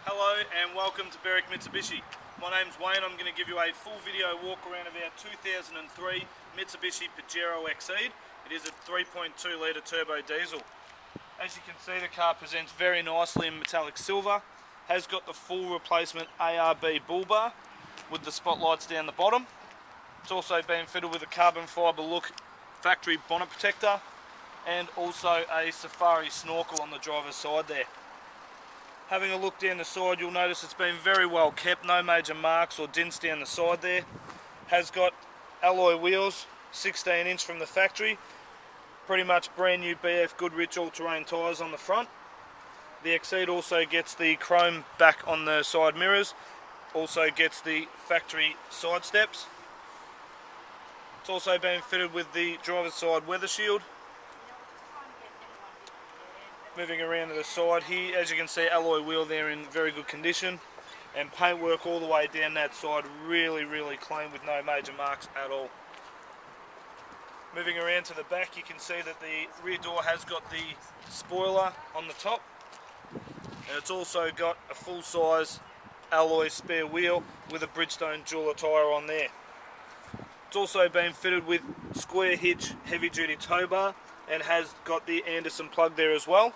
Hello and welcome to Berwick Mitsubishi. My name's Wayne. I'm going to give you a full video walk around of our 2003 Mitsubishi Pajero Exceed. It is a 3.2 litre turbo diesel. As you can see, the car presents very nicely in metallic silver. Has got the full replacement ARB bull bar with the spotlights down the bottom. It's also been fitted with a carbon fibre look factory bonnet protector and also a safari snorkel on the driver's side there. Having a look down the side, you'll notice it's been very well kept, no major marks or dents down the side there. Has got alloy wheels, 16 inch from the factory, pretty much brand new BF Goodrich all-terrain tyres on the front. The Exceed also gets the chrome back on the side mirrors, also gets the factory side steps. It's also been fitted with the driver's side weather shield. Moving around to the side here, as you can see, alloy wheel there in very good condition, and paintwork all the way down that side, really clean with no major marks at all. Moving around to the back, you can see that the rear door has got the spoiler on the top, and it's also got a full-size alloy spare wheel with a Bridgestone jeweler tyre on there. It's also been fitted with square hitch heavy duty tow bar and has got the Anderson plug there as well.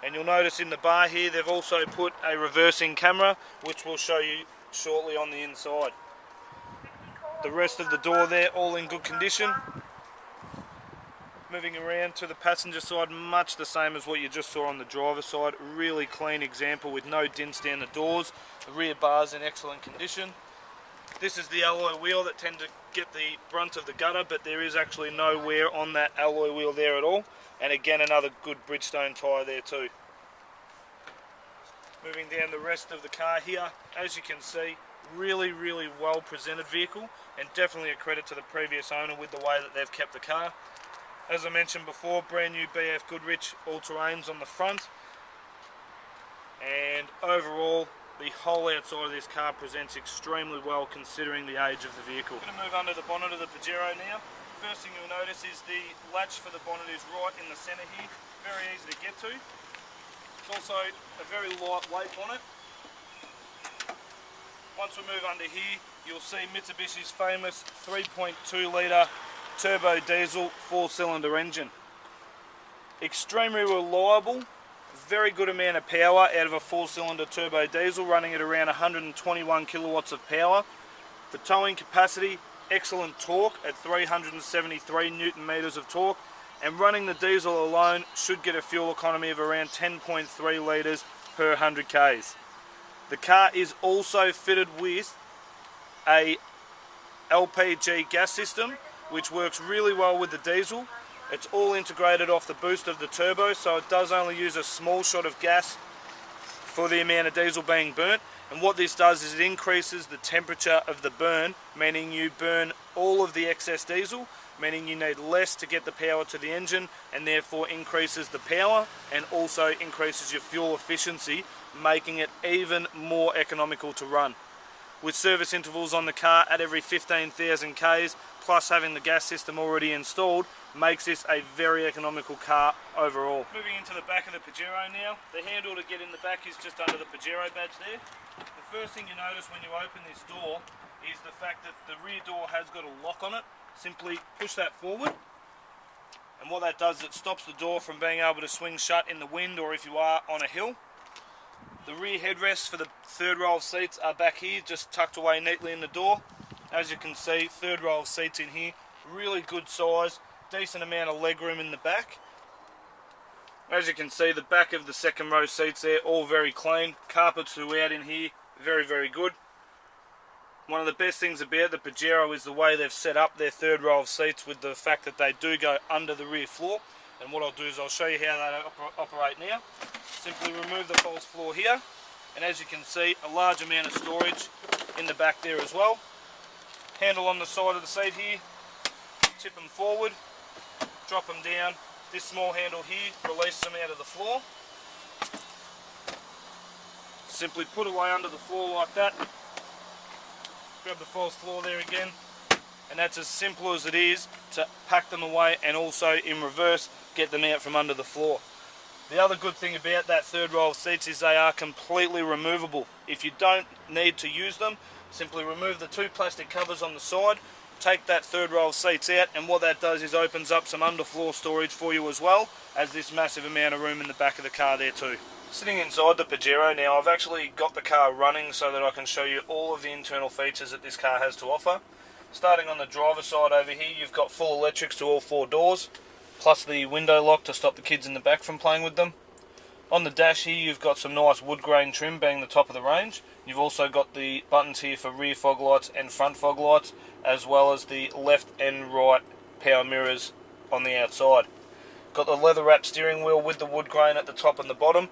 And you'll notice in the bar here they've also put a reversing camera, which we'll show you shortly on the inside. The rest of the door there all in good condition. Moving around to the passenger side, much the same as what you just saw on the driver's side. Really clean example with no dents down the doors. The rear bar's in excellent condition. This is the alloy wheel that tend to get the brunt of the gutter, but there is actually no wear on that alloy wheel there at all. And again, another good Bridgestone tyre there too. Moving down the rest of the car here, as you can see, really well presented vehicle, and definitely a credit to the previous owner with the way that they've kept the car. As I mentioned before, brand new BF Goodrich all-terrains on the front, and overall the whole outside of this car presents extremely well considering the age of the vehicle. I'm going to move under the bonnet of the Pajero now. First thing you'll notice is the latch for the bonnet is right in the centre here, very easy to get to. It's also a very lightweight bonnet. Once we move under here, you'll see Mitsubishi's famous 3.2 litre turbo diesel 4-cylinder engine. Extremely reliable. Very good amount of power out of a 4-cylinder turbo diesel, running at around 121 kilowatts of power. For towing capacity, excellent torque at 373 newton meters of torque, and running the diesel alone should get a fuel economy of around 10.3 litres per 100 k's. The car is also fitted with a LPG gas system, which works really well with the diesel. It's all integrated off the boost of the turbo, so it does only use a small shot of gas for the amount of diesel being burnt. And what this does is it increases the temperature of the burn, meaning you burn all of the excess diesel, meaning you need less to get the power to the engine, and therefore increases the power and also increases your fuel efficiency, making it even more economical to run. With service intervals on the car at every 15,000 k's, plus having the gas system already installed, makes this a very economical car overall. Moving into the back of the Pajero now, the handle to get in the back is just under the Pajero badge there. The first thing you notice when you open this door is the fact that the rear door has got a lock on it. Simply push that forward, and what that does is it stops the door from being able to swing shut in the wind or if you are on a hill. The rear headrests for the third row of seats are back here, just tucked away neatly in the door. As you can see, third row of seats in here, really good size, decent amount of leg room in the back. As you can see, the back of the second row seats there, all very clean. Carpets throughout in here, very good. One of the best things about the Pajero is the way they've set up their third row of seats, with the fact that they do go under the rear floor. And what I'll do is I'll show you how they operate now. Simply remove the false floor here, and as you can see, a large amount of storage in the back there as well. Handle on the side of the seat here, tip them forward, drop them down. This small handle here releases them out of the floor. Simply put away under the floor like that. Grab the false floor there again, and that's as simple as it is to pack them away and also in reverse get them out from under the floor. The other good thing about that third row of seats is they are completely removable. If you don't need to use them, simply remove the two plastic covers on the side, take that third row of seats out, and what that does is opens up some underfloor storage for you as well as this massive amount of room in the back of the car there too. Sitting inside the Pajero now, I've actually got the car running so that I can show you all of the internal features that this car has to offer. Starting on the driver's side over here, you've got full electrics to all four doors, plus the window lock to stop the kids in the back from playing with them. On the dash here, you've got some nice wood grain trim being the top of the range. You've also got the buttons here for rear fog lights and front fog lights, as well as the left and right power mirrors on the outside. Got the leather wrapped steering wheel with the wood grain at the top and the bottom.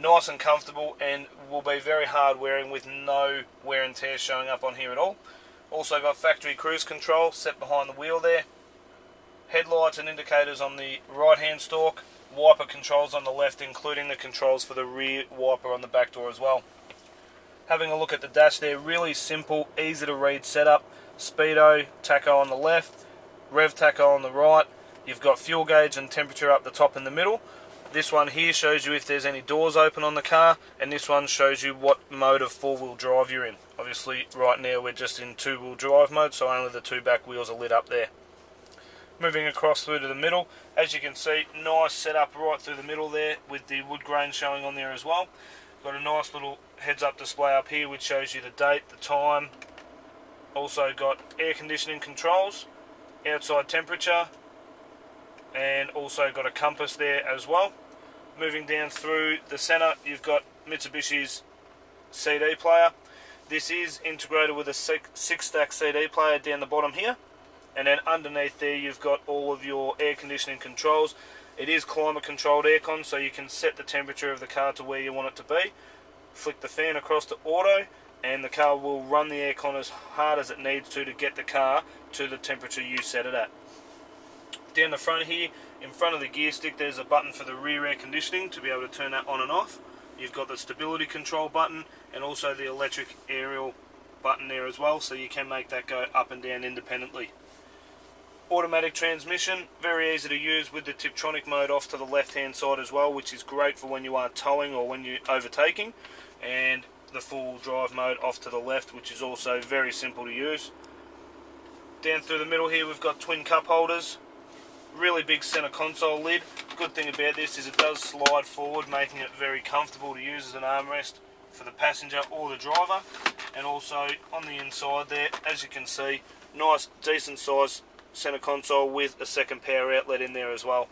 Nice and comfortable, and will be very hard wearing with no wear and tear showing up on here at all. Also got factory cruise control set behind the wheel there. Headlights and indicators on the right hand stalk. Wiper controls on the left, including the controls for the rear wiper on the back door as well. Having a look at the dash there, really simple, easy to read setup. Speedo, tacho on the left, rev tacho on the right. You've got fuel gauge and temperature up the top in the middle. This one here shows you if there's any doors open on the car, and this one shows you what mode of four-wheel drive you're in. Obviously right now we're just in two-wheel drive mode, so only the two back wheels are lit up there. Moving across through to the middle, as you can see, nice setup right through the middle there with the wood grain showing on there as well. Got a nice little heads-up display up here which shows you the date, the time. Also got air conditioning controls, outside temperature, and also got a compass there as well. Moving down through the centre, you've got Mitsubishi's CD player. This is integrated with a six-stack CD player down the bottom here. And then underneath there you've got all of your air conditioning controls. It is climate controlled aircon, so you can set the temperature of the car to where you want it to be. Flick the fan across to auto, and the car will run the aircon as hard as it needs to get the car to the temperature you set it at. Down the front here, in front of the gear stick, there's a button for the rear air conditioning to be able to turn that on and off. You've got the stability control button and also the electric aerial button there as well, so you can make that go up and down independently. Automatic transmission, very easy to use with the Tiptronic mode off to the left hand side as well, which is great for when you are towing or when you're overtaking, and the full drive mode off to the left, which is also very simple to use. Down through the middle here we've got twin cup holders, really big center console lid. Good thing about this is it does slide forward, making it very comfortable to use as an armrest for the passenger or the driver. And also on the inside there, as you can see, nice decent size center console with a second power outlet in there as well.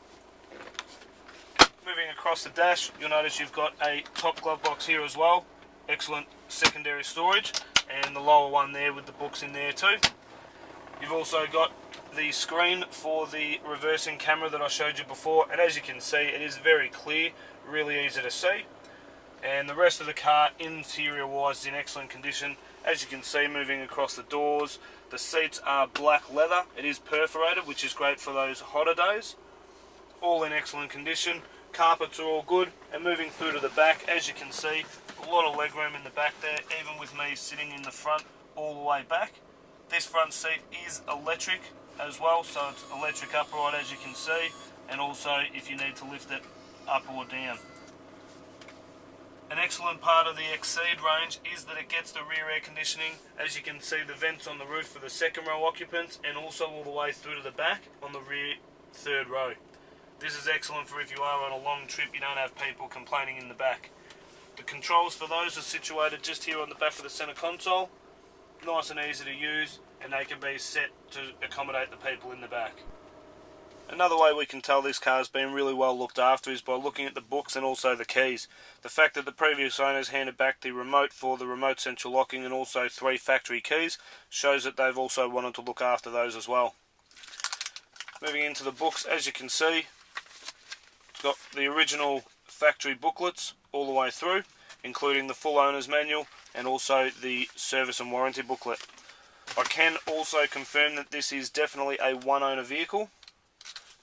Moving across the dash, you'll notice you've got a top glove box here as well. Excellent secondary storage, and the lower one there with the books in there too. You've also got the screen for the reversing camera that I showed you before, and as you can see it is very clear, really easy to see. And the rest of the car interior wise is in excellent condition. As you can see, moving across the doors, the seats are black leather. It is perforated, which is great for those hotter days. All in excellent condition. Carpets are all good. And moving through to the back, as you can see, a lot of leg room in the back there, even with me sitting in the front all the way back. This front seat is electric as well, so it's electric upright as you can see, and also if you need to lift it up or down. An excellent part of the Exceed range is that it gets the rear air conditioning. As you can see, the vents on the roof for the second row occupants, and also all the way through to the back on the rear third row. This is excellent for if you are on a long trip, you don't have people complaining in the back. The controls for those are situated just here on the back of the center console. Nice and easy to use, and they can be set to accommodate the people in the back. Another way we can tell this car has been really well looked after is by looking at the books and also the keys. The fact that the previous owners handed back the remote for the remote central locking and also 3 factory keys shows that they've also wanted to look after those as well. Moving into the books, as you can see, it's got the original factory booklets all the way through, including the full owner's manual and also the service and warranty booklet. I can also confirm that this is definitely a one owner vehicle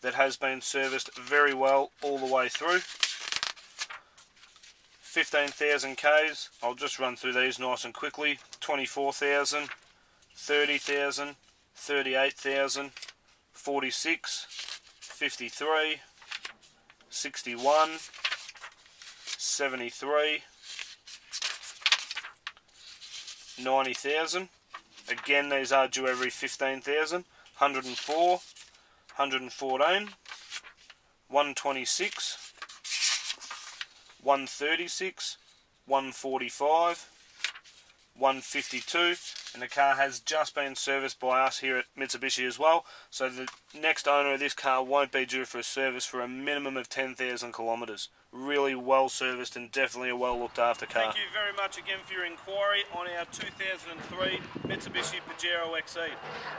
that has been serviced very well all the way through. 15,000 Ks, I'll just run through these nice and quickly. 24,000, 30,000, 38,000, 46, 53, 61, 73, 90,000. Again, these are due every 15,000. 104, 114, 126, 136, 145, 152, and the car has just been serviced by us here at Mitsubishi as well, so the next owner of this car won't be due for a service for a minimum of 10,000 kilometres. Really well serviced and definitely a well looked after car. Thank you very much again for your inquiry on our 2003 Mitsubishi Pajero XE.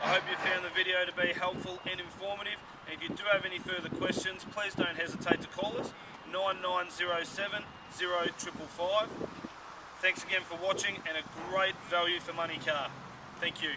I hope you found the video to be helpful and informative, and if you do have any further questions, please don't hesitate to call us 9907 0555. Thanks again for watching, and a great value for money car. Thank you.